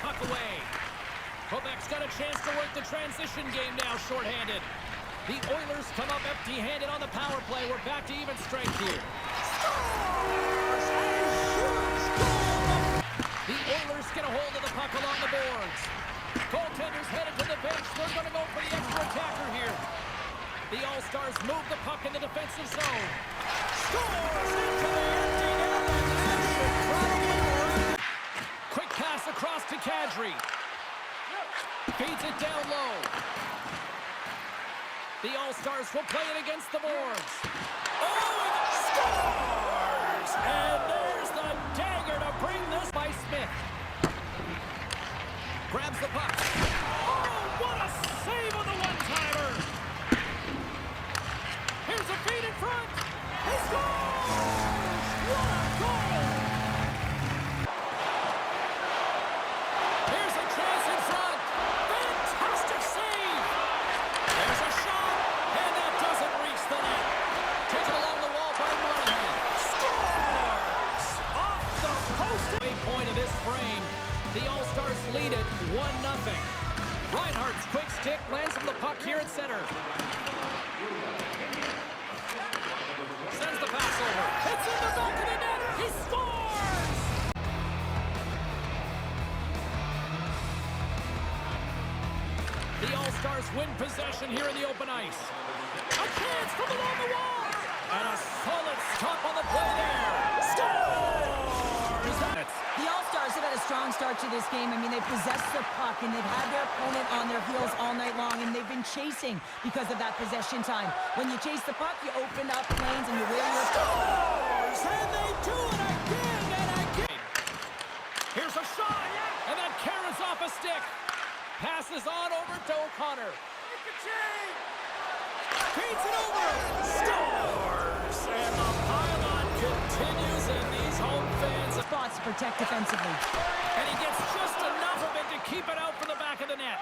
puck away. Quebec's got a chance to work the transition game now shorthanded. The Oilers come up empty-handed on the power play. We're back to even strength here. Scores! The Oilers get a hold of the puck along the boards. Goaltenders headed to the bench. They're going to go for the extra attacker here. The All-Stars move the puck in the defensive zone. Scores into the empty net. Quick pass across to Kadri. Feeds it down low. The All-Stars will play it against the boards. Oh, it scores! And there's the dagger to bring this by Smith. Grabs the puck. Oh, what a save on the one-timer! Here's a feed in front. He scores! What a goal! Here's a chance in front. Fantastic save! There's a shot, and that doesn't reach the net. Taken along the wall by Monahan. Scores! Off the post. Point of this frame. The All-Stars lead it 1-0. Reinhardt's quick stick lands from the puck here at center. Sends the pass over. It's in the back of the net. He scores! The All-Stars win possession here in the open ice. A chance from along the wall. And a solid stop on the play there. Scores! The All-Stars have had a strong start to this game. I mean, they've possessed the puck, and they've had their opponent on their heels all night long, and they've been chasing because of that possession time. When you chase the puck, you open up lanes, and you wear your... Scores! And they do it again and again! Here's a shot, and that carries off a stick. Passes on over to O'Connor. Feeds it over! Scores! And the pylon continues, and these home fans... spots to protect defensively. And he gets just enough of it to keep it out from the back of the net.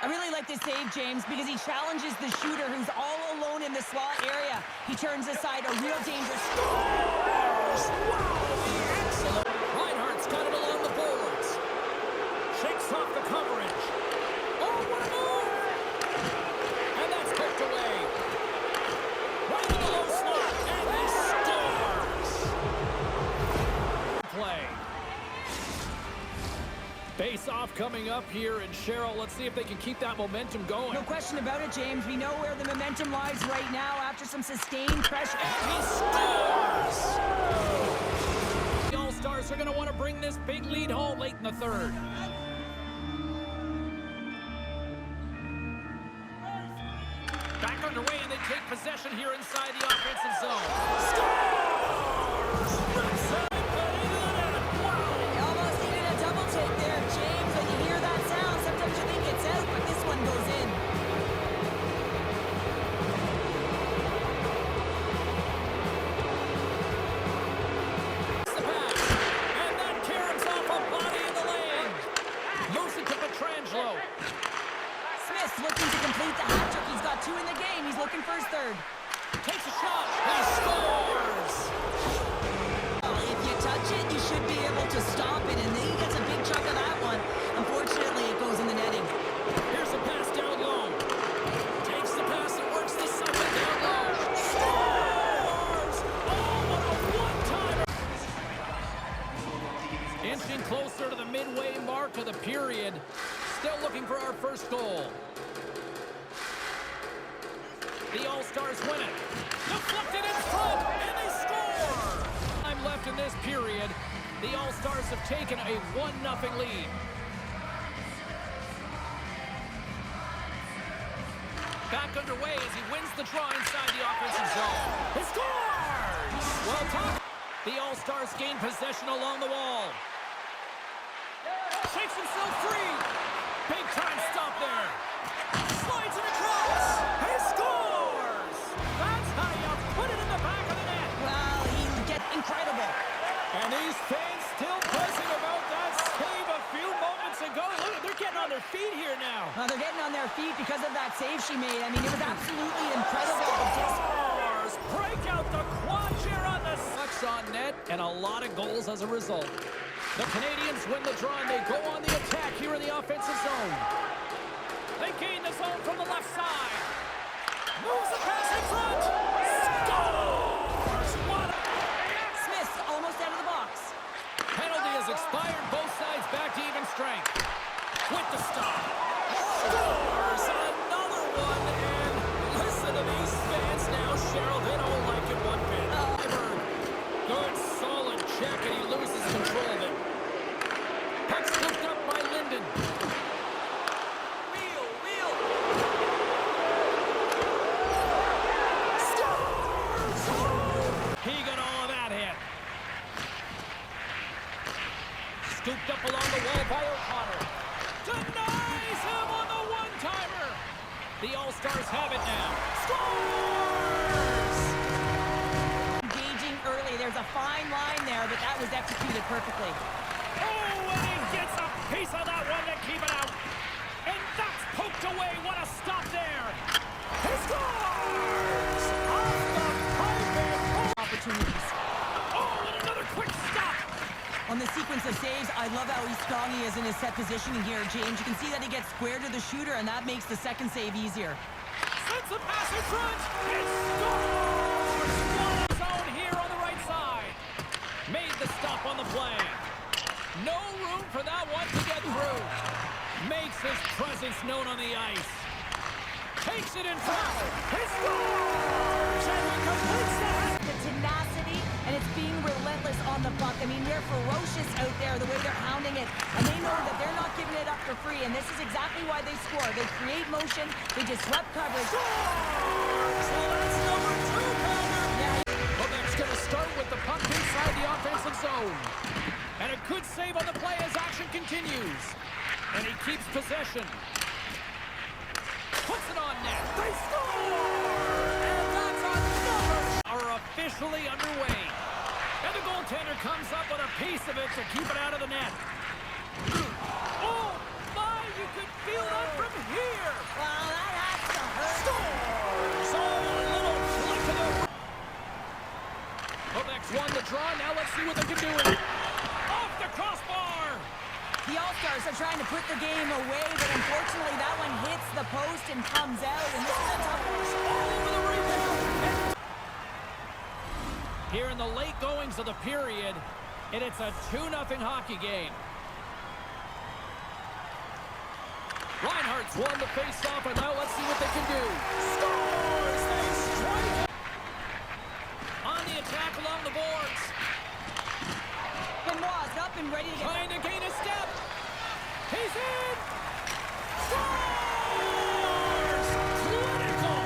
I really like this save, James, because he challenges the shooter who's all alone in the slot area. He turns aside a real dangerous... Scores! Wow! Excellent! Reinhardt's got it along the boards. Shakes off the coverage. Oh, what a move! And that's picked away. Right in the low slot, and he scores! Play. Face-off coming up here, and Cheryl, let's see if they can keep that momentum going. No question about it, James. We know where the momentum lies right now after some sustained pressure. And he scores! The All-Stars are going to want to bring this big lead home late in the third. Back underway, and they take possession here inside the offensive zone. Scores! Rips it into the net. Wow! They almost needed a double take there, James. When you hear that sound, sometimes you think it's out, but this one goes in. It's the pass, and that caroms off a body in the lane. Moves it to Pietrangelo. Smith looking to complete the hat trick. He's got two in the game. He's looking for his third. Takes a shot. He scores! If you touch it, you should be able to stop it, and he gets a big chunk of that one. Unfortunately, it goes in the netting. Here's a pass down low. Takes the pass and works the second down low. Scores! Oh, what a one-timer! Inching closer to the midway mark of the period. Still looking for our first goal. The All-Stars win it. Deflected in front, and they score! Time left in this period. The All-Stars have taken a 1-0 lead. Back underway as he wins the draw inside the offensive zone. He scores! Well done. The All-Stars gain possession along the wall. Shakes himself free. Big time stop there. Slides it across. He scores! That's how you put it in the back of the net. Well, he gets incredible. And these fans still buzzing about that save a few moments ago. Look, they're getting on their feet here now. They're getting on their feet because of that save she made. I mean, it was absolutely incredible. Scores! Break out the quad chair on the... Pucks on net and a lot of goals as a result. The Canadians win the draw, and they go on the attack here in the offensive zone. They gain the zone from the left side. Moves the pass in front. Scores! What a... Smith's almost out of the box. Penalty has expired. Both sides back to even strength. With the stop. Scores! Another one. And listen to these fans now, Cheryl. They don't like it one bit. Good, solid check, and he loses control of it. Puck scooped up by Linden. Wheel. Scores! He got all of that hit. Scooped up along the wall by O'Connor. Denies him on the one-timer. The All-Stars have it now. Scores! Engaging early. There's a fine line there, but that was executed perfectly. Oh, and he gets a piece of that one to keep it out. And that's poked away. What a stop there. He scores! Off the pipe and... Opportunities. Oh, and another quick stop. On the sequence of saves, I love how strong he is in his set positioning here, James. You can see that he gets square to the shooter, and that makes the second save easier. Sends the pass in front. It scores! One zone here on the right side. Made the stop on the play. No room for that one to get through. Makes his presence known on the ice. Takes it in front. He scores! And he completes that. The tenacity, and it's being relentless on the puck. I mean, they're ferocious out there, the way they're hounding it. And they know that they're not giving it up for free, and this is exactly why they score. They create motion, they disrupt coverage. Scores! Well, that's number 2, Pounder. Yeah. Quebec's going to start with the puck inside the offensive zone. And a good save on the play as action continues. And he keeps possession. Puts it on net. They score! And that's another... Are officially underway. And the goaltender comes up with a piece of it to keep it out of the net. Oh, my, you could feel that from here. Well, that has to hurt. Scores! Oh, a little flick of the... Quebec's won the draw. Now let's see what they can do with it. Off the crossbar! The All-Stars are trying to put the game away, but unfortunately that one hits the post and comes out, and this is a tough one. All over the rebound! Here in the late goings of the period, and it's a 2-0 hockey game. Reinhardt's won the face-off, and now let's see what they can do. Scores! They strike it! On the attack along the boards. Benoit's up and ready to get... Trying to gain a step. He's in! Scores! Clinical!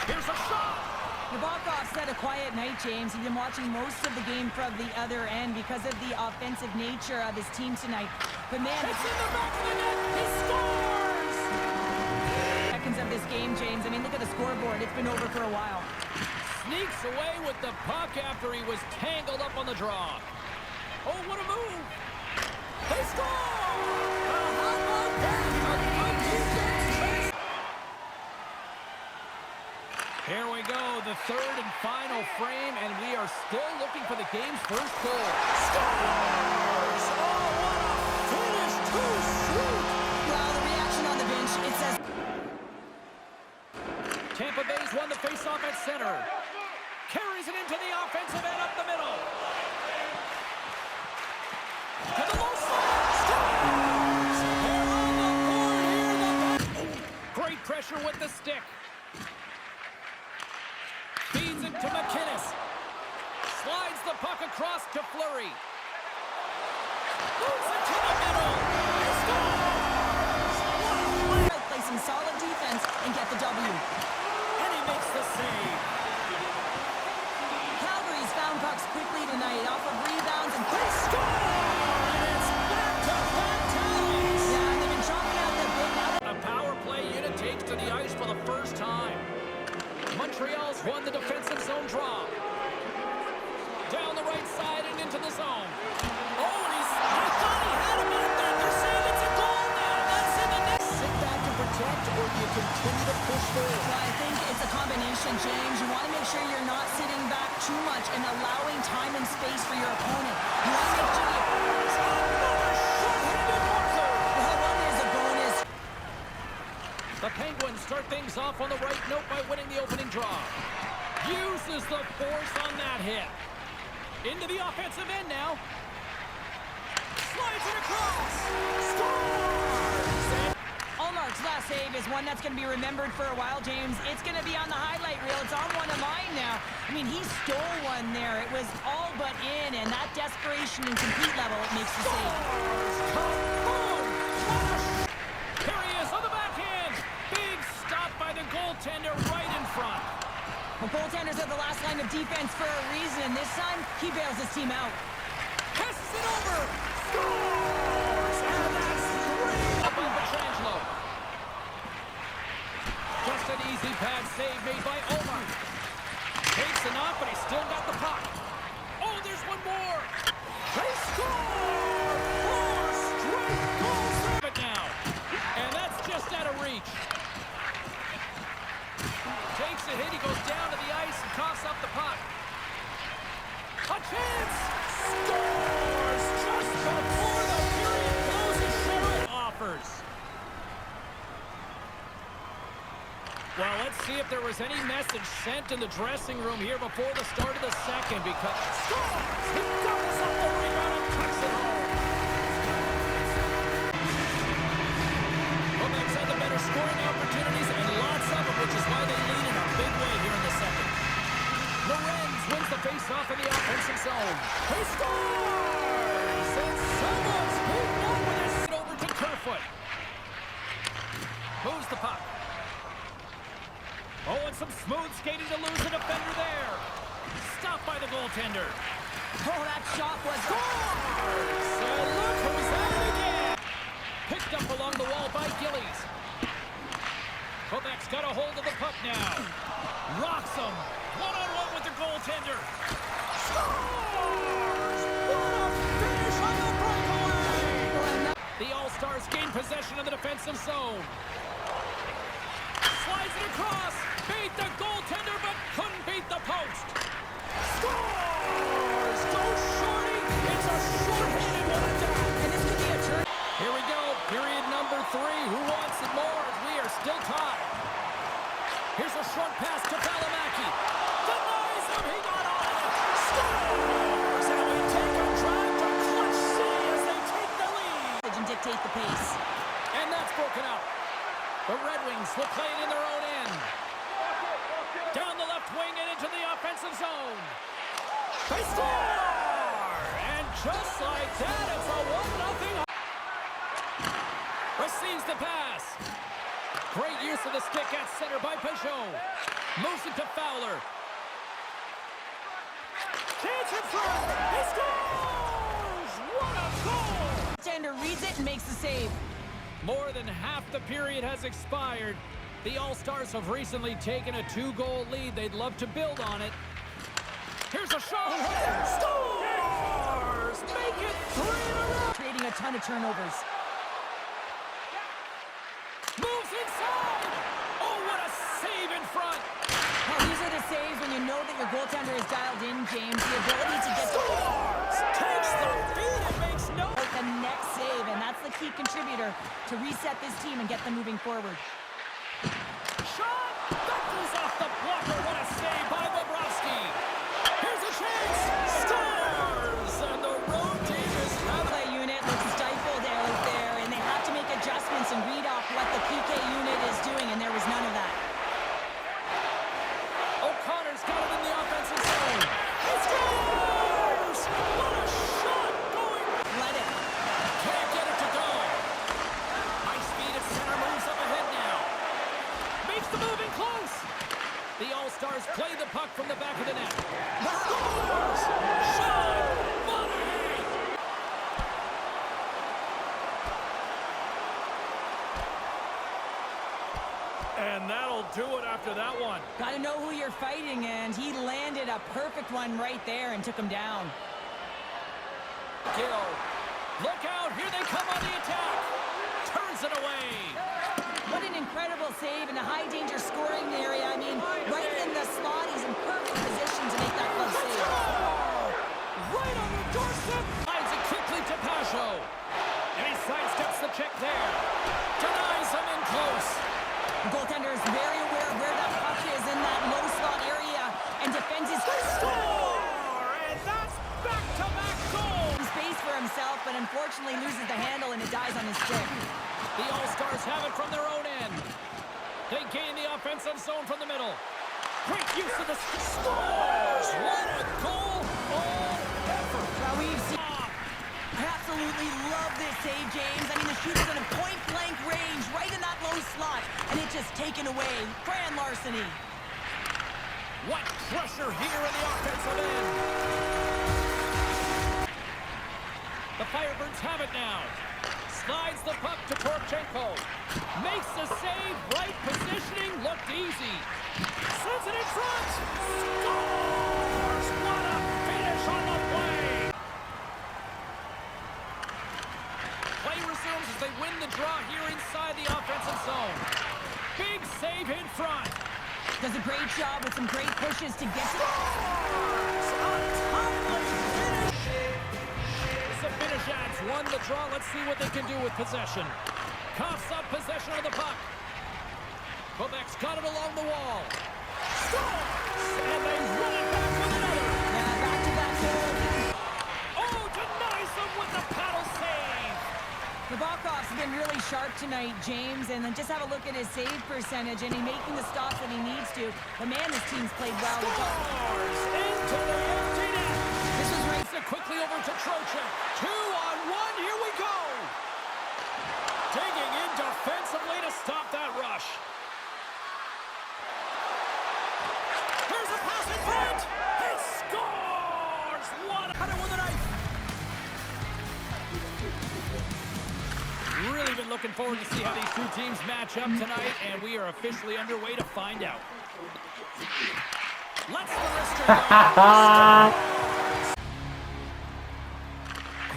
Here's a shot! Nabokov's had a quiet night, James. He's been watching most of the game from the other end because of the offensive nature of his team tonight. But man, It's in the back of the net! He scores! seconds of this game, James. I mean, look at the scoreboard. It's been over for a while. Sneaks away with the puck after he was tangled up on the draw. Oh, what a move! They score! How about that? Here we go, the third and final frame, and we are still looking for the game's first goal. Scores! Oh, what a finish! Too sweet! Well, the reaction on the bench, it says... Tampa Bay's won the faceoff at center. Carries it into the offensive end up the middle. To the low side. Scores! They're on the board here. Great pressure with the stick. Feeds it to McInnes. Slides the puck across to Fleury. Moves it to the middle. He scores! Play some solid defense and get the W. And he makes the save. Calgary's found pucks quickly tonight off of rebounds and... They score! And it's back-to-back tallies. Yeah, and they've been chopping out the big... A power play unit takes to the ice for the first time. Montreal's won the defensive zone draw. Down the right side and into the zone. Oh, and I thought he had him out there. They're saying it's a goal now. That's in the net. Sit back and protect, or do you continue to push forward? Well, I think it's a combination Listen, James, you want to make sure you're not sitting back too much and allowing time and space for your opponent. You want to make sure you... Well, one is a bonus. The Penguins start things off on the right note by winning the opening draw. Uses the force on that hit. Into the offensive end now. Slides it across. Scores! Allmark's last save is one that's going to be remembered for a while, James. It's going to be on the highlight reel. It's on one of mine now. I mean, he stole one there. It was all but in, and that desperation and complete level makes the save. Here he is on the backhand. Big stop by the goaltender right in front. Well, goaltenders are the last line of defense for a reason. This time, he bails his team out. Passes it over. Scores! And that's three. Up on Petrangelo. Just an easy pad save made by Omar. Takes it off, but he's still got the puck. Oh, there's one more. They score! 4 straight goals. But now, and that's just out of reach. Takes a hit, he goes down to the ice and coughs up the puck. A chance! Scores! Just before the period closes short. Offers. Well, let's see if there was any message sent in the dressing room here before the start of the second, because... Scores! He doubles up the rebound and tucks it home. Quebec's had the better scoring opportunities, and lots of them, which is why they lead in a big way here in the second. Lorenz wins the face-off in the offensive zone. He scores! And someone's beaten up with it over to Kerfoot. Moves the puck. Oh, and some smooth skating to lose the defender there. Stopped by the goaltender. Oh, that shot was... Scores! And look who's at it again! Picked up along the wall by Gillies. Quebec's got a hold of the puck now. Rocks him. One-on-one with the goaltender. Scores! What a finish on the breakaway! The All-Stars gain possession of the defensive zone. Slides it across. Beat the goaltender, but couldn't beat the post. Scores! Go Shorty! It's a short-handed one-and-done. And this could be a turn. Here we go. Period number 3. Who wants it more? We are still tied. Here's a short pass to Valimaki. Denies him. He got on it. Scores! And we take a drive to Clutch City as they take the lead. And dictate the pace. And that's broken up. The Red Wings will play it in their own end. Down the left wing and into the offensive zone. They score! And just like that, it's a 1-0. Receives the pass. Great use of the stick at center by Peugeot. Moves it to Fowler. Chance in front. He scores! What a goal! Tender reads it and makes the save. More than half the period has expired. The All-Stars have recently taken a 2-goal lead. They'd love to build on it. Here's a shot. Scores! Make it 3 in a row. Creating a ton of turnovers. Moves inside. Oh, what a save in front. Well, these are the saves when you know that your goaltender is dialed in, James. The ability to get... Scores! Takes the feed and makes no... The next save, and that's the key contributor to reset this team and get them moving forward. Shot! That goes off the blocker. What a save by Bobrovsky. Here's a chance. Scores! And the road team is having... Play unit looks stifled out there, and they have to make adjustments and read off what the PK unit is doing, and there was none of that. O'Connor's got it in the offensive zone. He scores! What a shot going... Let it. Can't get it to go. High speed at center, moves up ahead now. Makes the move in close. The All-Stars play the puck from the back of the net. Scores! Shot! Money! And that'll do it after that one. Got to know who you're fighting, and he landed a perfect one right there and took him down. Kill. Look out, here they come on the attack. Turns it away. What an incredible save in a high-danger scoring area. I mean, right in the offensive zone from the middle. Great use of the scores. What a goal. All effort. Well, we've seen... I absolutely love this save, James. I mean, the shooter's in a point-blank range, right in that low slot, and it's just taken away. Grand larceny. What pressure here in the offensive end. The Firebirds have it now. Slides the puck to Torchenko. Makes the save. Right positioning. Looked easy. Sends it in front. Scores! What a finish on the play. Play resumes as they win the draw here inside the offensive zone. Big save in front. Does a great job with some great pushes to get to... The finish ads won the draw. Let's see what they can do with possession. Coughs up possession of the puck. Quebec's got it along the wall. Scores! And they run it back with another. Yeah, back-to-back goals. Oh, denies them with the paddle save. Nabokov's been really sharp tonight, James, and then just have a look at his save percentage, and he's making the stops that he needs to. But man, this team's played well. Scores into the empty net. This is racing quickly over to Trocheck. 2-on-1, here we go. Digging in defensively to stop that rush. Here's a pass in front. He scores. What a cutter with a knife. Really been looking forward to see how these two teams match up tonight, and we are officially underway to find out. Let's the wrister go.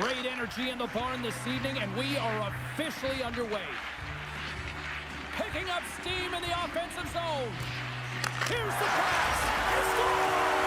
Great energy in the barn this evening, and we are officially underway. Picking up steam in the offensive zone. Here's the pass. He scores!